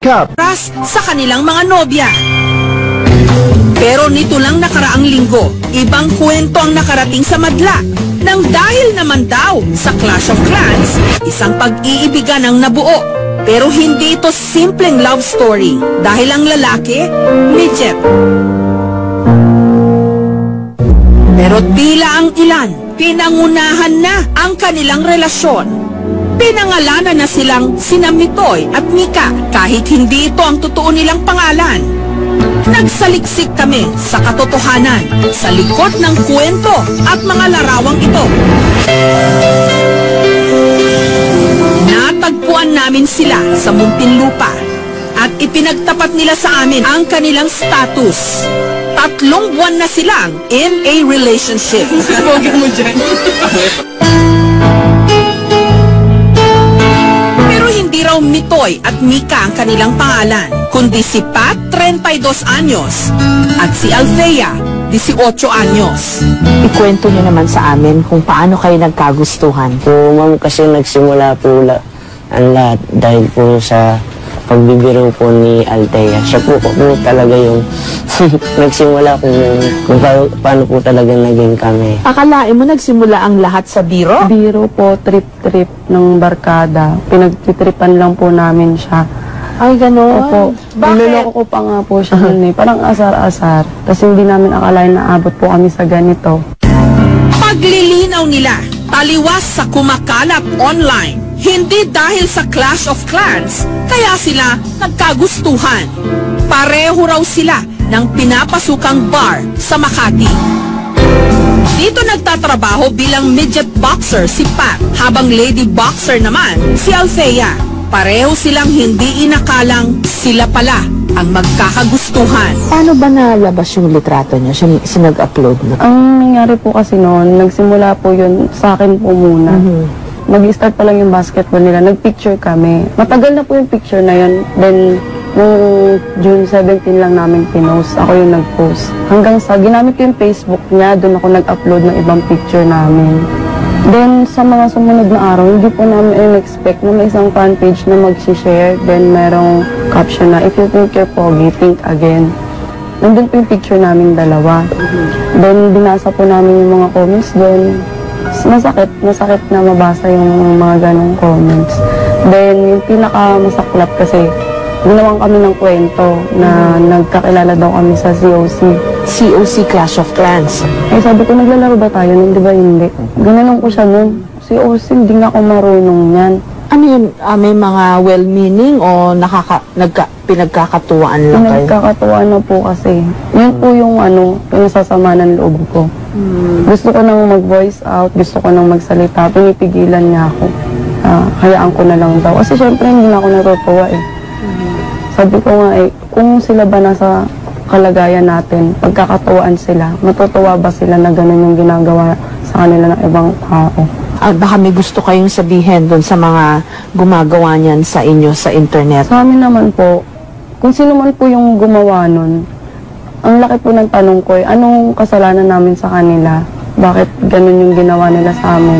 Ras sa kanilang mga nobya. Pero nito lang nakaraang linggo, ibang kwento ang nakarating sa madla. Nang dahil naman daw sa Clash of Clans, isang pag-iibigan ang nabuo. Pero hindi ito simpleng love story dahil ang lalaki, midget. Pero tila ang ilan, pinangunahan na ang kanilang relasyon. Pinangalanan na silang sina Mitoy at Mika kahit hindi ito ang totoo nilang pangalan. Nagsaliksik kami sa katotohanan sa likod ng kwento at mga larawang ito. Natagpuan namin sila sa Muntinlupa at ipinagtapat nila sa amin ang kanilang status. 3 buwan na silang in a relationship. Pero hindi raw Mitoy at Mika ang kanilang pangalan, kundi si Pat, 32 anyos, at si Althea, 18 anyos. Ikwento niyo naman sa amin kung paano kayo nagkagustuhan. Po, ma'am, kasi nagsimula po ang lahat dahil po sa pagbibiro po ni Althea. Siya po talaga yung nagsimula kung paano po talaga naging kami. Akalain mo nagsimula ang lahat sa biro? Biro po, trip-trip ng barkada. Pinagtitripan lang po namin siya. Ay, gano'n? Opo. Bakit? Niloloko ko pa nga po siya nun eh. Parang asar-asar. Tapos hindi namin akalain na abot po kami sa ganito. Paglilinaw nila, taliwas sa kumakalat online. Hindi dahil sa Clash of Clans, kaya sila nagkagustuhan. Pareho raw sila ng pinapasukang bar sa Makati. Dito nagtatrabaho bilang midget boxer si Pat, habang lady boxer naman si Althea. Pareho silang hindi inakalang sila pala ang magkakagustuhan. Paano ba nalabas yung litrato niyo? Sinag-upload mo? Ang nangyari po kasi noon, nagsimula po yun sa akin po muna. Mag-start pa lang yung basketball nila, nag-picture kami. Matagal na po yung picture na yun. Then, nung June 17 lang namin pinost, ako yung nag-post. Hanggang sa, ginamit ko yung Facebook niya, doon ako nag-upload ng ibang picture namin. Then, sa mga sumunod na araw, hindi po namin in-expect na may isang fan page na mag-share. Then, merong caption na, if you think you're pogi, think again. Nandun po yung picture namin dalawa. Then, binasa po namin yung mga comments doon. Masakit na mabasa yung mga ganong comments. Then, yung pinaka-masaklap kasi, ginawan kami ng kwento na nagkakilala daw kami sa COC. COC, Clash of Clans. Eh, sabi ko, naglalaro ba tayo? Hindi ba hindi? Ginanong ko siya nun. COC, hindi nga ako marunong yan. Ano yun? May mga well-meaning o pinagkakatuwaan lang kayo? Pinagkakatuwaan na po kasi. Yun po yung pinasasama ng loob ko. Gusto ko nang mag-voice out, gusto ko nang magsalita, pinipigilan niya ako. Hayaan ko na lang daw. Kasi syempre hindi na ako natutuwa eh. Sabi ko nga eh, kung sila ba nasa kalagayan natin, pagkakatuwaan sila, matutuwa ba sila na ganun yung ginagawa sa kanila ng ibang tao? Baka may gusto kayong sabihin doon sa mga gumagawa niyan sa inyo sa internet. Sa amin naman po, kung sino man po yung gumawa nun, ang laki po ng tanong ko eh, anong kasalanan namin sa kanila? Bakit ganun yung ginawa nila sa amin?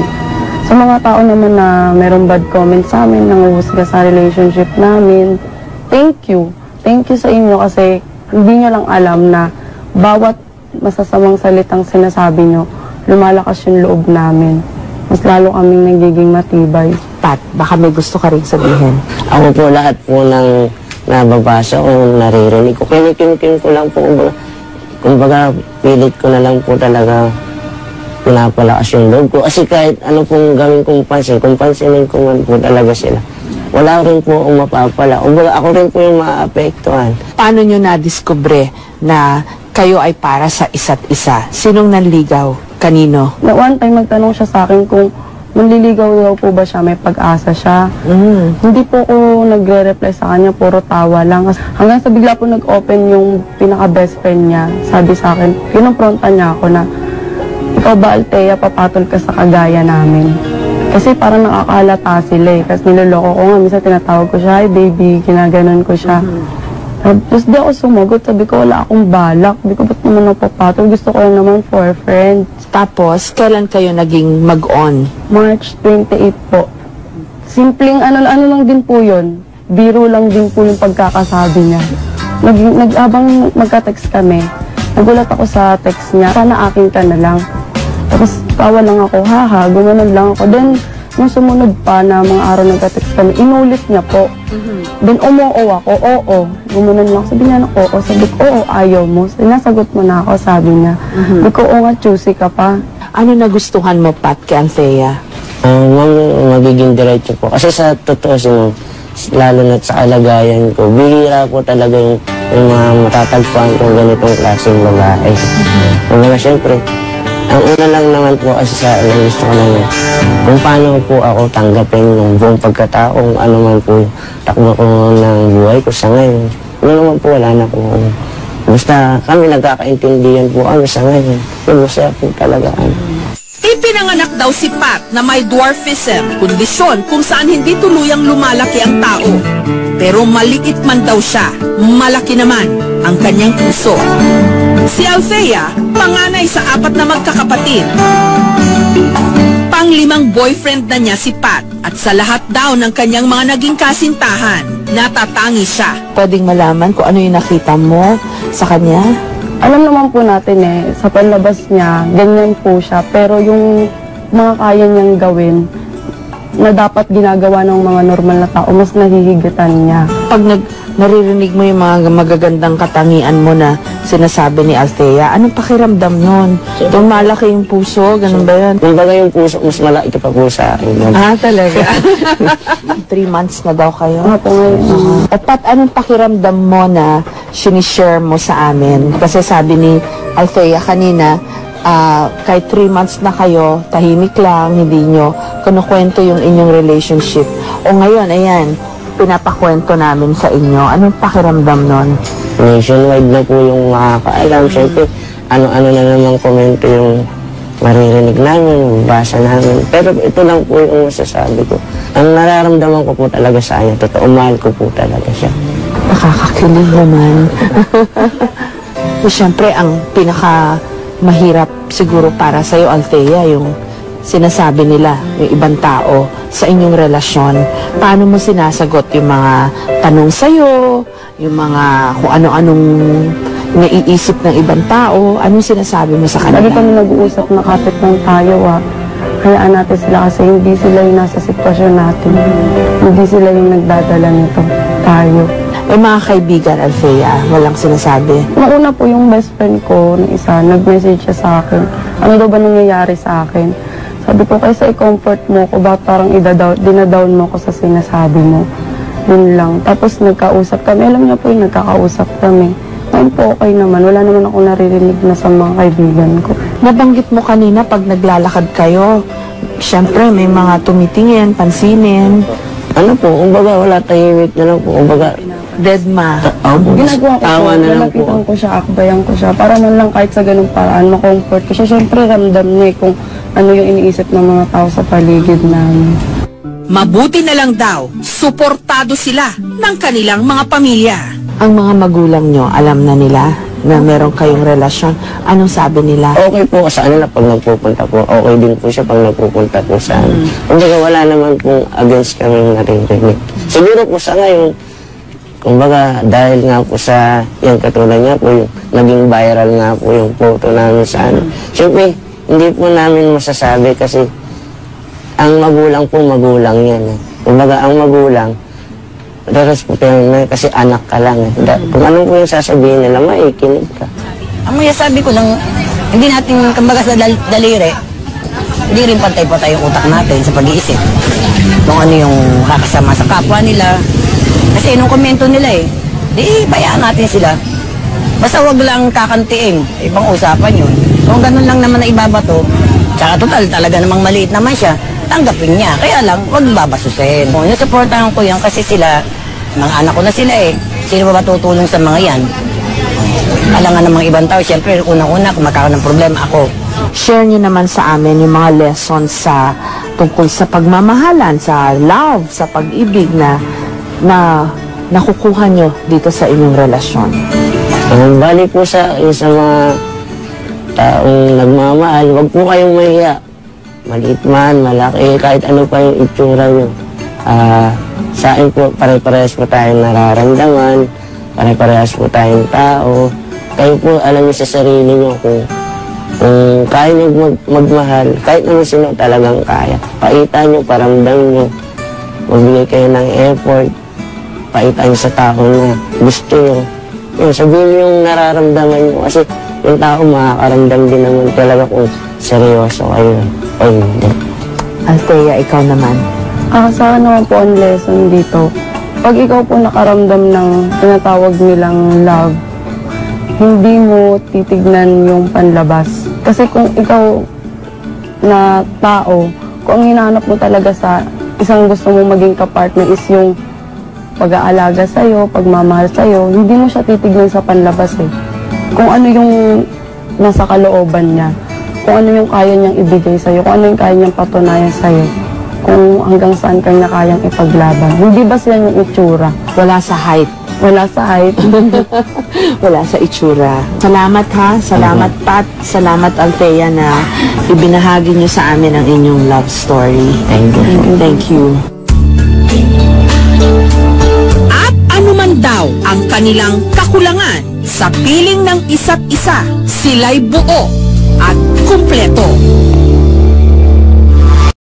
Sa mga tao naman na merong bad comment sa amin, nanguhusga sa relationship namin, thank you. Thank you sa inyo kasi hindi nyo lang alam na bawat masasamang salitang sinasabi nyo, lumalakas yung loob namin. Mas lalo kaming nagiging matibay. Pat, baka may gusto ka rin sabihin. Ako po lahat po ng nababasa o naririnig ko. Kinikim ko lang po. Kumbaga, pilit ko na lang po talaga pinapalakas yung loob ko. Kasi kahit ano pong gawin kong pansin, kung pansinin ko man po talaga sila, wala rin po akong mapapala. Kumbaga, ako rin po yung maaapektuhan. Paano nyo na-discover na kayo ay para sa isa't isa? Sinong nanligaw? Kanino? Na one time magtanong siya sa akin kung manliligaw daw po ba siya, may pag-asa siya. Hindi po ako nagre-reply sa kanya, puro tawa lang. Hanggang sa bigla po nag-open yung pinaka-best friend niya. Sabi sa akin, kinumpronta niya ako na, ikaw ba Althea, papatol ka sa kagaya namin? Kasi parang nakakalata sila eh. Kasi niloloko ko nga, minsan tinatawag ko siya, hi baby, ginaganon ko siya. Tapos di ako sumagot, sabi ko wala akong balak. Sabi ko, ba't naman napapatol? Gusto ko lang naman for friend. Tapos, kailan kayo naging mag-on? March 28 po. Simpleng ano lang din po yun. biro lang din po yung pagkakasabi niya. Habang magka-text kami, nagulat ako sa text niya, sana akin ka na lang. Tapos tawa lang ako, haha, gumanon lang ako. Then, nung sumunod pa na mga araw nagka-text kami, inulit niya po. Then, oo ako, oo. Gumanon lang, sabi niya, oo. Sabi ko, oo, ayaw mo. Sinasagot mo na ako, sabi niya. Sabi ko, oo nga, choosy ka pa. Ano nagustuhan mo, Pat, kay Althea? Ma'am, magiging diretso po. Kasi sa totoo, lalo na sa kalagayan ko, bihira po talaga yung mga matatagpuan kong ganitong klaseng babae. Kumbaga, syempre, ang una lang naman po kasi sa gusto ko lang kung paano po ako tanggapin yung buong pagkataong ano man po takbo ko ng buhay ko sa ngayon. Ano naman po, wala na po. Basta kami nagkakaintindihan po kami sa ngayon. Masaya po talaga. Ipinanganak daw si Pat na may dwarfism, kondisyon kung saan hindi tuluyang lumalaki ang tao. Pero maliit man daw siya, malaki naman ang kanyang puso. Si Althea, panganay sa 4 na magkakapatid. Pang-5 boyfriend na niya si Pat at sa lahat daw ng kanyang mga naging kasintahan, natatangi siya. Pwedeng malaman kung ano yung nakita mo sa kanya? Alam naman po natin sa panlabas niya, ganyan po siya. Pero yung mga kaya niyang gawin, na dapat ginagawa ng mga normal na tao, mas nahihigatan niya. Pag naririnig mo yung mga magagandang katangian mo na sinasabi ni Althea, anong pakiramdam nun? Yung malaki yung puso, ganun ba yun? Kumbaga yung puso, mas malaki pa po sa akin. Talaga? 3 months na daw kayo? Po ngayon. At Pat, anong pakiramdam mo na sinishare mo sa amin? Kasi sabi ni Althea kanina, kahit 3 months na kayo, tahimik lang, hindi nyo kinukwento yung inyong relationship. O ngayon, ayan, pinapakwento namin sa inyo. Anong pakiramdam nun? Nationwide na po yung makakaalam. Siyempre, ano-ano na namang komento yung maririnig namin, basa namin. Pero ito lang po yung masasabi ko. Ang nararamdaman ko po talaga sa kanya, totoo, mahal ko po talaga siya. Nakakakilig naman. Siyempre, ang mahirap siguro para sa'yo, Althea, yung sinasabi nila, yung ibang tao sa inyong relasyon. Paano mo sinasagot yung mga tanong sa'yo, yung mga kung ano-anong naiisip ng ibang tao, anong sinasabi mo sa kanila? Lagi kami nag-uusap na kapit lang tayo hayaan natin sila kasi hindi sila yung nasa sitwasyon natin. Hindi sila yung nagdadala nito. Tayo. May mga kaibigan, Althea, walang sinasabi. Nauna po yung best friend ko na isa, nag-message siya sa akin. Ano daw ba nangyayari sa akin? Sabi ko, kaysa i-comfort mo ko, ba parang dinadown mo ko sa sinasabi mo. Yun lang. Tapos nagkausap kami. Alam niya po yung nagkakausap kami. Ngayon po okay naman. Wala naman ako naririnig na sa mga kaibigan ko. Nabanggit mo kanina pag naglalakad kayo, syempre may mga tumitingin, pansinin. Ano po, kumbaga wala tahimik na lang po. Kumbaga, Deadma. Ginagawa ko tawa siya, na lang po. lalapitan ko siya, akbayan ko siya, para man lang kahit sa ganung paraan, ma-comfort ko siya. Siyempre, ramdam niya kung ano yung iniisip ng mga tao sa paligid namin. Mabuti na lang daw, suportado sila ng kanilang mga pamilya. Ang mga magulang nyo, alam na nila na meron kayong relasyon. Anong sabi nila? okay po sa ano na pag nagpupunta po. Okay din po siya pag nagpupunta po sa ano. Kumbaga wala naman pong against kami naririnig. Siguro po sa ngayon, kumbaga dahil nga po sa yung katulad niya po, yung naging viral nga po yung photo namin sa ano. Siyempre, hindi po namin masasabi kasi ang magulang po magulang yan. Kumbaga ang magulang, re-respetuhin mo kasi anak ka lang. Kung ano po yung sasabihin nila, maikinig ka. Ang masasabi ko lang, hindi natin, kumbaga sa daliri, hindi rin pantay-pantay yung utak natin sa pag-iisip. Kung ano yung kakasama sa kapwa nila. Kasi nung komento nila di bayaan natin sila. Basta wag lang kakantiin, ibang usapan yun. Kung ganun lang naman na ibabato, tsaka total talaga namang maliit naman siya, tanggapin niya. Kaya lang, wag babasusin. Yung supportahan ko yan kasi sila, mga anak ko na sila Sino ba tutulong sa mga yan? Alangan ng mga ibang tao, siyempre, unang-una, kung magkakaroon ng problema, ako. Share nyo naman sa amin yung mga lessons tungkol sa pagmamahalan, sa love, sa pag-ibig na nakukuha nyo dito sa inyong relasyon. Bali po sa mga taong nagmamahal, wag po kayong mahiya. Maliit man, malaki, kahit ano pa yung itsura nyo. Sa akin po, pare-parehas po tayong nararamdaman, pare-parehas po tayong tao. Kayo po, alam niyo sa sarili niyo kung kaya niyo magmahal, kahit naman sino talagang kaya. Paita niyo, paramdam niyo, magbigay kayo ng effort, paita niyo sa tao na gusto niyo. Yun, sabihin niyo yung nararamdaman niyo kasi yung tao makakaramdam din naman talaga kung seryoso kayo o hindi. Althea, ikaw naman. Sa akin naman po ang lesson dito, pag ikaw po nakaramdam ng tinatawag nilang love, hindi mo titignan yung panlabas. Kasi kung ikaw na tao, kung ang hinahanap mo talaga sa isang gusto mo maging kapartner is yung pag-aalaga sa'yo, pagmamahal sa'yo, hindi mo siya titignan sa panlabas eh. Kung ano yung nasa kalooban niya, kung ano yung kaya niyang ibigay sa'yo, kung ano yung kaya niyang patunayan sa'yo, kung hanggang saan kanya kayang ipaglaban. Hindi ba yan yung itsura? Wala sa height. Wala sa height. Wala sa itsura. Salamat ha. Salamat Pat. Salamat Althea na ibinahagi niyo sa amin ang inyong love story. Thank you. Thank you. At anuman daw ang kanilang kakulangan sa piling ng isa't isa, sila'y buo at kumpleto.